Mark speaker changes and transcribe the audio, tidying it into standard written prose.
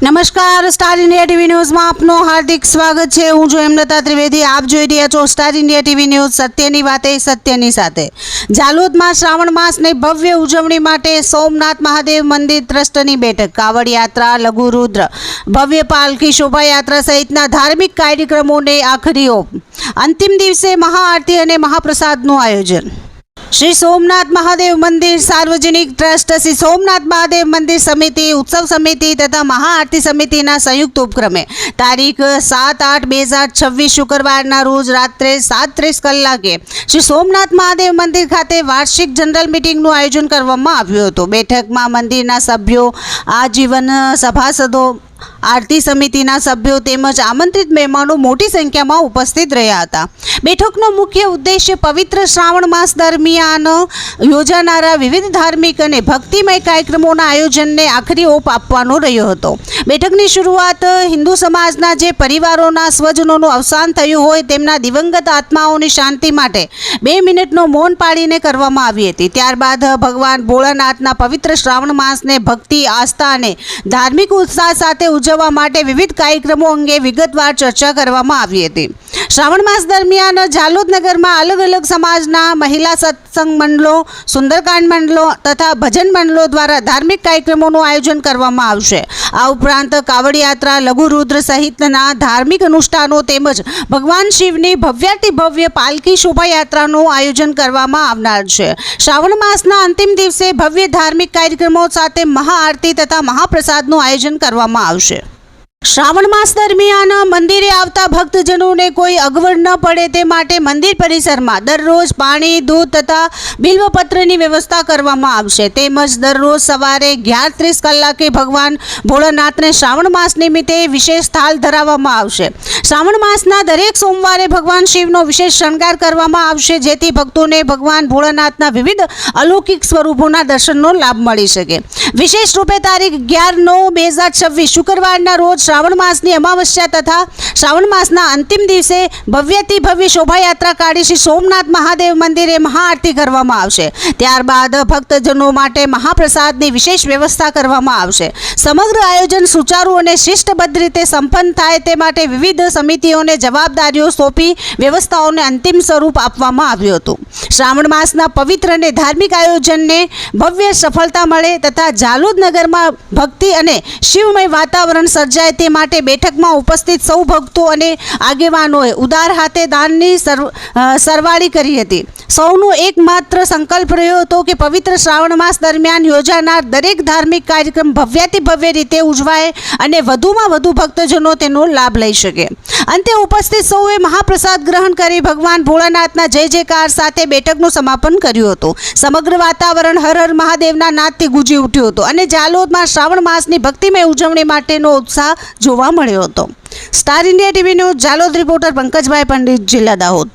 Speaker 1: નમસ્કાર, star India TV ન્યૂઝમાં આપનું હાર્દિક સ્વાગત છે। હું છું હેમલતા ત્રિવેદી। આપ જોઈ રહ્યા છો સ્ટાર ઇન્ડિયા ટીવી ન્યૂઝ। સત્યની વાતે સત્યની સાથે। જાલોદમાં શ્રાવણ માસની ભવ્ય ઉજવણી માટે સોમનાથ મહાદેવ મંદિર ટ્રસ્ટની બેઠક, કાવડ યાત્રા, લઘુ રુદ્ર, ભવ્ય પાલખી શોભાયાત્રા સહિતના ધાર્મિક કાર્યક્રમોને આખરી ઓપ। અંતિમ દિવસે મહાઆરતી અને મહાપ્રસાદનું આયોજન। श्री सोमनाथ महादेव मंदिर सार्वजनिक ट्रस्ट, श्री सोमनाथ महादेव मंदिर समिति, उत्सव समिति तथा महाआरती समिति संयुक्त उपक्रमे तारीख 7/8/2026 शुक्रवार रोज रात्रे 7:30 कलाके श्री सोमनाथ महादेव मंदिर खाते वार्षिक जनरल मीटिंग आयोजन करवामां आव्युं हतुं। बैठक में मंदिर सभ्यों, आजीवन सभासदों, आरती समिति सभ्यों तेमज आमंत्रित मेहमानों मोटी संख्या में उपस्थित रह्या हता। बैठकनो मुख्य उद्देश्य पवित्र श्रावण मास दरमियान योजानारा विविध धार्मिक और भक्तिमय कार्यक्रमों आयोजन ने आखरी ओप आपवानो रह्यो हतो। बैठकनी शुरुआत हिंदू समाजना जे परिवारों स्वजनों अवसान थयुं होय तेमना दिवंगत आत्माओनी शांति माटे 2 मिनिटनो मौन पाळीने करवामां आवी हती। त्यारबाद भगवान भोळानाथना पवित्र श्रावण मास ने भक्ति, आस्था और धार्मिक उत्साह साथे उजववा माटे विविध कार्यक्रमों अंगे विगतवार चर्चा करवामां आवी हती। श्रावण मास दरमियान जालोद नगर में अलग अलग समाजना महिला सत्संग मंडलों, सुंदरकांड मंडलों तथा भजन मंडलों द्वारा धार्मिक कार्यक्रमों आयोजन करवामां आवशे। आ उपरांत कावड़ यात्रा, लघु रुद्र सहितना धार्मिक अनुष्ठानों तेमज भगवान शिवनी भव्याति भव्य पालकी शोभायात्रानुं आयोजन करवामां आवनार छे। श्रावण मासना अंतिम दिवसे भव्य धार्मिक कार्यक्रमों साथे महाआरती तथा महाप्रसादनुं आयोजन करवामां आवशे। श्रावण मास दरमियान मंदिरे आवता भक्तजनों ने कोई अगवड न पड़े ते माटे मंदिर परिसर में दररोज पानी, दूध तथा बिल्वपत्रनी व्यवस्था करवामां आवशे। तेमज दररोज सवारे 11:30 कलाके भगवान भोळानाथ ने श्रावण मास निमित्ते विशेष थाल धराववामां आवशे। श्रावण मासना दरेक सोमवारे भगवान शिवनो विशेष शृंगार करवामां आवशे, जेथी भक्तोने भगवान भोळानाथना विविध अलौकिक स्वरूपोना दर्शननो लाभ मळी शके। विशेष रूपे तारीख 11/9/2026 शुक्रवारना रोज श्रावण मासनी अमावस्या तथा श्रावण मासना अंतिम दिवसे भव्यति भव्य शोभायात्रा काढी श्री सोमनाथ महादेव मंदिरे महाआरती करवामां आवशे। त्यारबाद भक्तजनों माटे महाप्रसादनी विशेष व्यवस्था करवामां आवशे। समग्र आयोजन सुचारू और शिस्तबद्ध रीते संपन्न थाय ते माटे विविध समितिओने जवाबदारीओ सोंपी व्यवस्थाओने अंतिम स्वरूप आपवामां आव्युं हतुं। श्रावण मासना पवित्र और धार्मिक आयोजन ने भव्य सफलता मळे तथा जालोद नगर में भक्ति और शिवमय वातावरण सर्जाय ते माटे बैठक में उपस्थित सौ भक्तों और आगेवानोए उदार हाथे दाननी सरवाळी करी हती। सौनो एकमात्र संकल्प रह्यो हतो कि पवित्र श्रावण मास दरमियान योजानार दरेक धार्मिक कार्यक्रम भव्याति भव्य रीते उजवाय अने वधुमां वधु भक्तजनों तेनो लाभ लई शके। अंते उपस्थित सौए महाप्रसाद ग्रहण करी भगवान भोळानाथना जय जयकार साथे बैठकनुं समापन कर्युं हतुं। समग्र वातावरण हर हर महादेवना नादथी गूंजी उठ्युं हतुं अने जालोदमां श्रावण मासनी भक्तिमय उजवणी माटेनो उत्साह जोवा मळ्यो हतो। Star India TV news Jhalod reporter Pankajbhai Pandit, जिल्ला दाहोद।